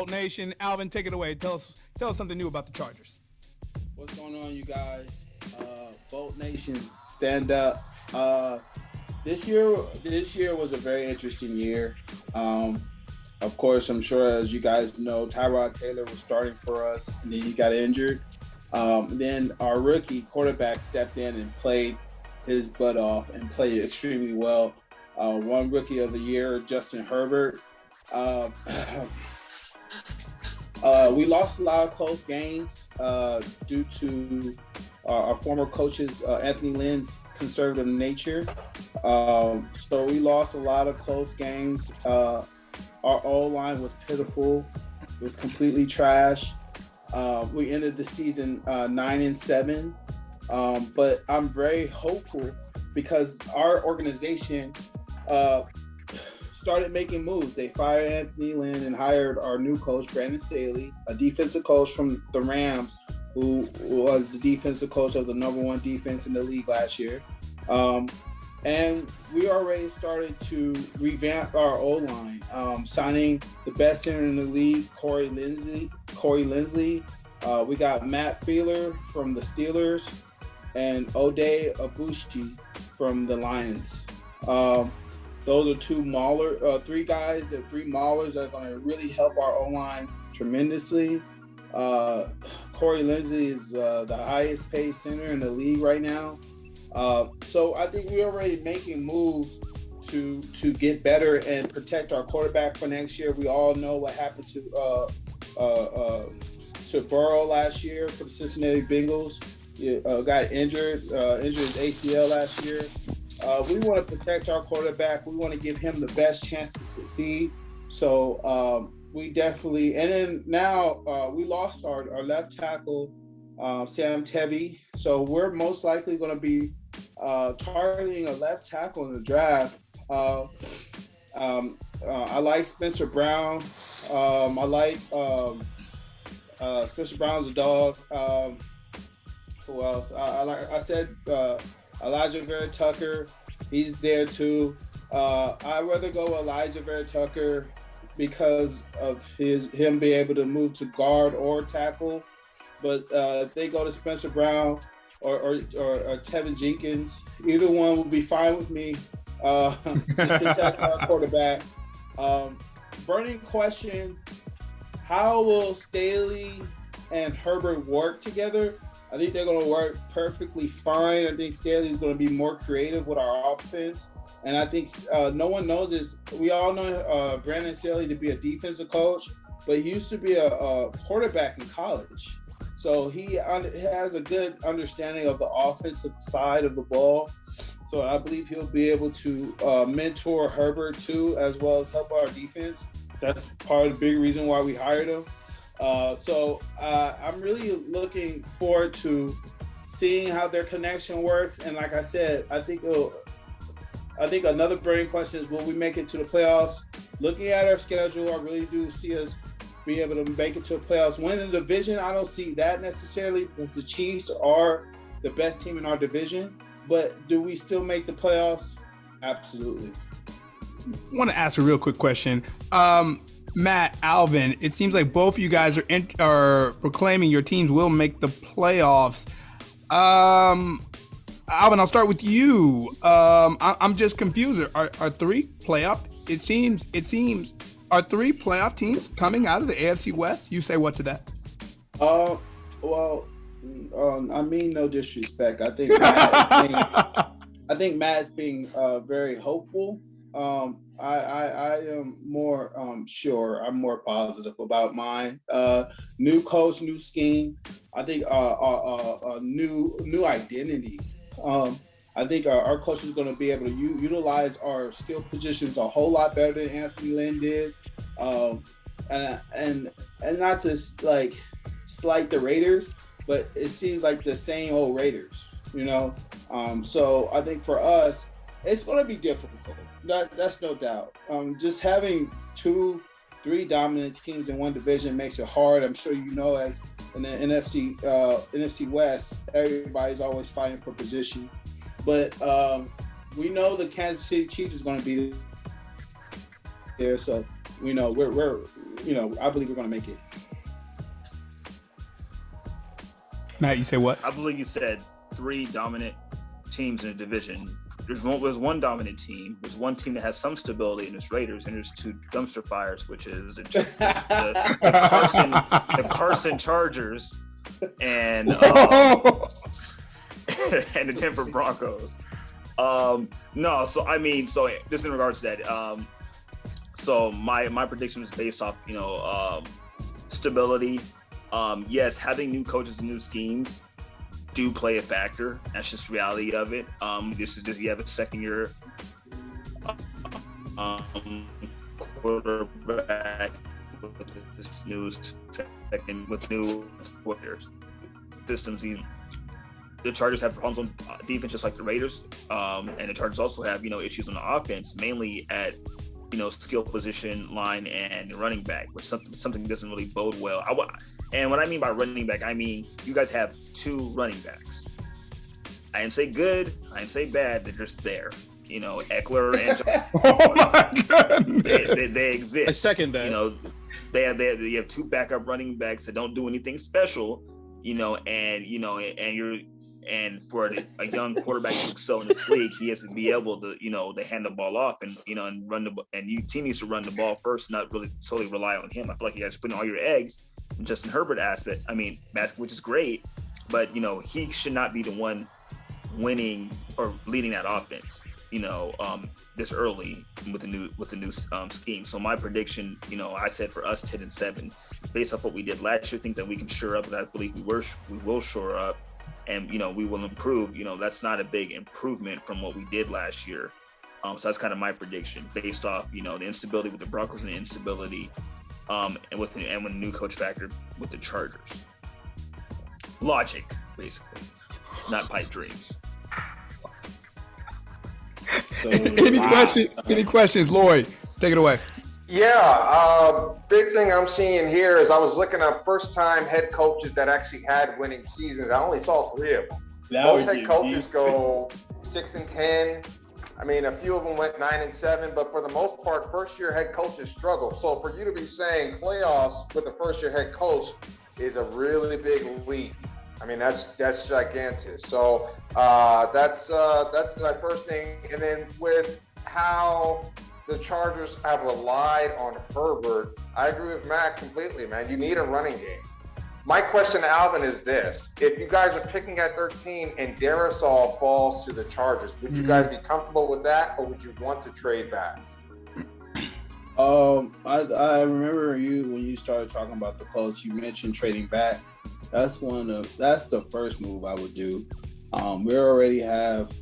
Bolt Nation. Alvin, take it away. Tell us something new about the Chargers. What's going on, you guys? Bolt Nation, stand up. This year was a very interesting year. Of course, I'm sure, as you guys know, Tyrod Taylor was starting for us, and then he got injured. Then our rookie quarterback stepped in and played his butt off and played extremely well. One rookie of the year, Justin Herbert. We lost a lot of close games due to our former coach's Anthony Lynn's conservative nature. So we lost a lot of close games. Our O-line was pitiful. It was completely trash. We ended the season 9-7. But I'm very hopeful because our organization started making moves. They fired Anthony Lynn and hired our new coach, Brandon Staley, a defensive coach from the Rams, who was the defensive coach of the #1 defense in the league last year. And we already started to revamp our O-line, signing the best center in the league, Corey Linsley. We got Matt Feeler from the Steelers and Oday Abushi from the Lions. Those are three maulers that are going to really help our O-line tremendously. Corey Linsley is the highest paid center in the league right now. So I think we're already making moves to get better and protect our quarterback for next year. We all know what happened to Burrow last year for the Cincinnati Bengals. Got injured his ACL last year. We want to protect our quarterback. We want to give him the best chance to succeed. So we definitely, and then now we lost our left tackle, Sam Tevi. So we're most likely going to be targeting a left tackle in the draft. I like Spencer Brown. I like Spencer Brown's a dog. Who else? I said Elijah Vera Tucker. He's there too. I'd rather go with Elijah Vera Tucker because of him being able to move to guard or tackle. But if they go to Spencer Brown or Tevin Jenkins, either one will be fine with me. Just protect our quarterback. Burning question: how will Staley and Herbert work together? I think they're going to work perfectly fine. I think Staley's going to be more creative with our offense. And I think no one knows this. We all know Brandon Staley to be a defensive coach, but he used to be a quarterback in college. So he has a good understanding of the offensive side of the ball. So I believe he'll be able to mentor Herbert too, as well as help our defense. That's part of the big reason why we hired him. So I'm really looking forward to seeing how their connection works. And like I said, I think another burning question is, will we make it to the playoffs? Looking at our schedule, I really do see us be able to make it to the playoffs. Win the division, I don't see that necessarily because the Chiefs are the best team in our division. But do we still make the playoffs? Absolutely. I want to ask a real quick question. Matt, Alvin, it seems like both of you guys are proclaiming your teams will make the playoffs. Alvin, I'll start with you. I'm just confused. Are three playoff? It seems. Are three playoff teams coming out of the AFC West? You say what to that? Well, I mean no disrespect. I think Matt's being very hopeful. I am more sure. I'm more positive about mine. New coach, new scheme. I think a new identity. I think our coach is going to be able to utilize our skill positions a whole lot better than Anthony Lynn did. And not to like slight the Raiders, but it seems like the same old Raiders, you know. So I think for us, it's going to be difficult. That's no doubt. Just having 2-3 dominant teams in one division makes it hard. I'm sure you know, as in the NFC West, everybody's always fighting for position. But we know the Kansas City Chiefs is going to be there, so we know we're I believe we're going to make it. Matt, you say what? I believe you said 3 dominant teams in the division. There's one dominant team. There's one team that has some stability, and it's Raiders. And there's 2 dumpster fires, which is the Carson Chargers and and the Denver Broncos. So just in regards to that, so my prediction is based off stability. Yes, having new coaches and new schemes do play a factor. That's just the reality of it. You have a second year quarterback with this new players systems. The Chargers have problems on defense, just like the Raiders, and the Chargers also have issues on the offense, mainly at skill position, line, and running back, which something doesn't really bode well. And what I mean by running back, I mean you guys have 2 running backs. I didn't say good, I didn't say bad. They're just there. Eckler and John, oh my goodness. They exist. I second that. They have 2 backup running backs that don't do anything special. And for a young quarterback to excel in this league, he has to be able to, to hand the ball off and run your team needs to run the ball first, not really solely rely on him. I feel like you guys are putting all your eggs in Justin Herbert aspect. I mean, which is great, but he should not be the one winning or leading that offense. This early with the new scheme. So my prediction, I said for us 10-7, based off what we did last year, things that we can shore up, and I believe we will shore up. And we will improve. That's not a big improvement from what we did last year. So that's kind of my prediction based off the instability with the Broncos and the instability, and with the new coach factor with the Chargers. Logic, basically, not pipe dreams. So, Any questions, Lloyd? Take it away. Yeah, big thing I'm seeing here is I was looking at first-time head coaches that actually had winning seasons. I only saw 3 of them. Most head coaches go 6-10. I mean, a few of them went 9-7, but for the most part, first-year head coaches struggle. So for you to be saying playoffs with a first-year head coach is a really big leap. I mean, that's gigantic. So that's my first thing. And then with how the Chargers have relied on Herbert, I agree with Matt completely, man. You need a running game. My question to Alvin is this. If you guys are picking at 13 and Darrisaw falls to the Chargers, would you guys be comfortable with that, or would you want to trade back? I remember when you started talking about the Colts, you mentioned trading back. That's the first move I would do. We already have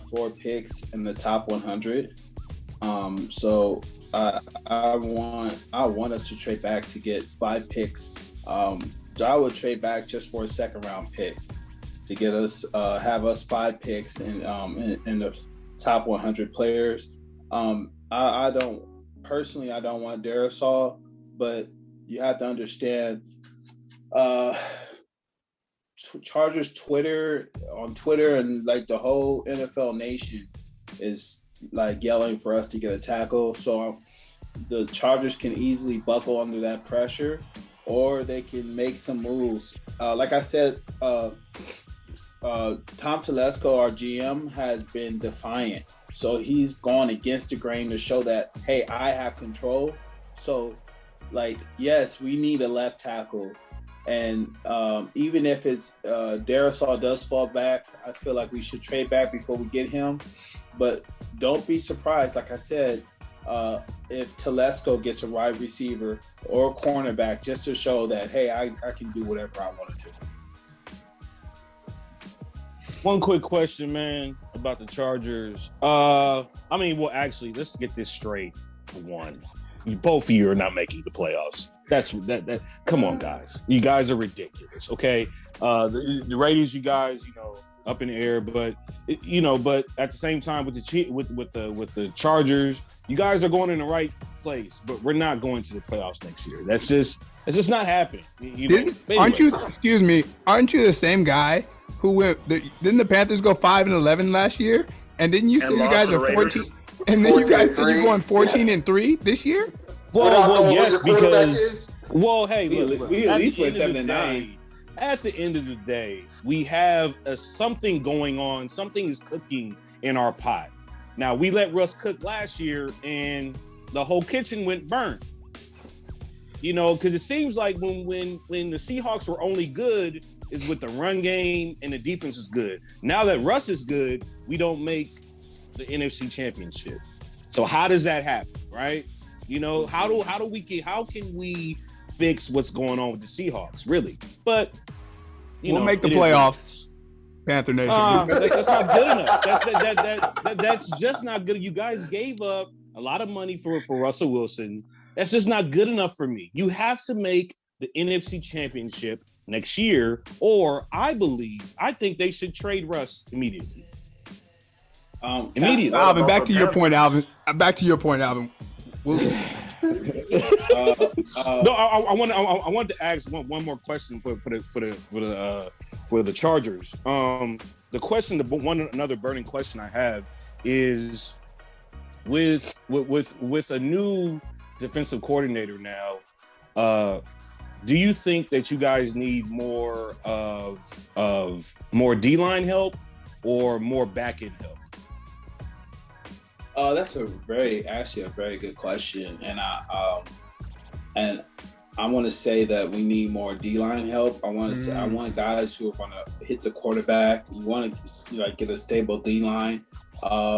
4 picks in the top 100. So I want us to trade back to get 5 picks. So I would trade back just for a second round pick to get us have us 5 picks in the top 100 players. I don't want Darrisaw, but you have to understand Chargers Twitter and like the whole NFL nation is like yelling for us to get a tackle. So the Chargers can easily buckle under that pressure, or they can make some moves. Like I said, Tom Telesco, our GM, has been defiant. So he's gone against the grain to show that, hey, I have control. So like, yes, we need a left tackle. And even if it's Darrisaw does fall back, I feel like we should trade back before we get him. But don't be surprised, like I said, if Telesco gets a wide receiver or a cornerback, just to show that, hey, I can do whatever I want to do. One quick question, man, about the Chargers. Actually, let's get this straight for one. Both of you are not making the playoffs. That. Come on, guys. You guys are ridiculous. Okay, the ratings, you guys, up in the air, but but at the same time with the Chargers, you guys are going in the right place, but we're not going to the playoffs next year. That's just not happening. Aren't you the same guy who didn't the Panthers go 5-11 last year? And didn't you say you guys are 14? And then you guys said 14-3. you're going 14-3 this year? Well, yes, Who the quarterback because is? hey, look, we at the least went end of the 7-9. day- At the end of the day, we have something going on. Something is cooking in our pot. Now, we let Russ cook last year, and the whole kitchen went burnt. You know, because it seems like when the Seahawks were only good is with the run game and the defense is good. Now that Russ is good, we don't make the NFC Championship. So how does that happen, right? You know, how can we fix what's going on with the Seahawks, really? But We'll make the playoffs, Panther Nation. that's not good enough. That's just not good. You guys gave up a lot of money for Russell Wilson. That's just not good enough for me. You have to make the NFC Championship next year, or I think they should trade Russ immediately. Immediately. Alvin, back to your point, Alvin. No, I wanted to ask one more question for the Chargers. The question, another burning question I have is with a new defensive coordinator now. Do you think that you guys need more of more D-line help or more back-end help? That's a very good question, and I want to say that we need more D-line help. I want to say I want guys who are going to hit the quarterback. You want to get a stable D-line.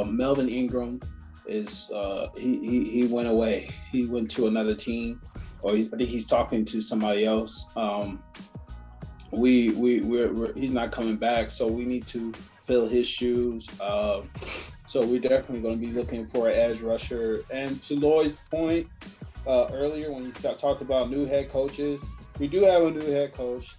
Melvin Ingram is he went away. He went to another team, or I think he's talking to somebody else. He's not coming back, so we need to fill his shoes. So we're definitely going to be looking for an edge rusher. And to Lloyd's point earlier, when he talked about new head coaches, we do have a new head coach,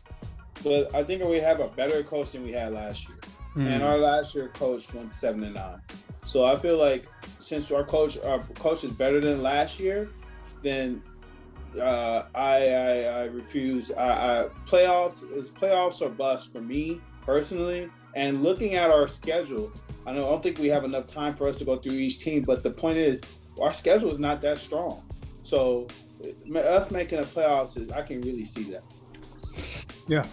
but I think we have a better coach than we had last year. And our last year coach went 7-9. So I feel like since our coach is better than last year, then I refuse. Playoffs or bust for me personally. And looking at our schedule, I don't think we have enough time for us to go through each team, but the point is our schedule is not that strong. So us making the playoffs I can really see that. Yeah.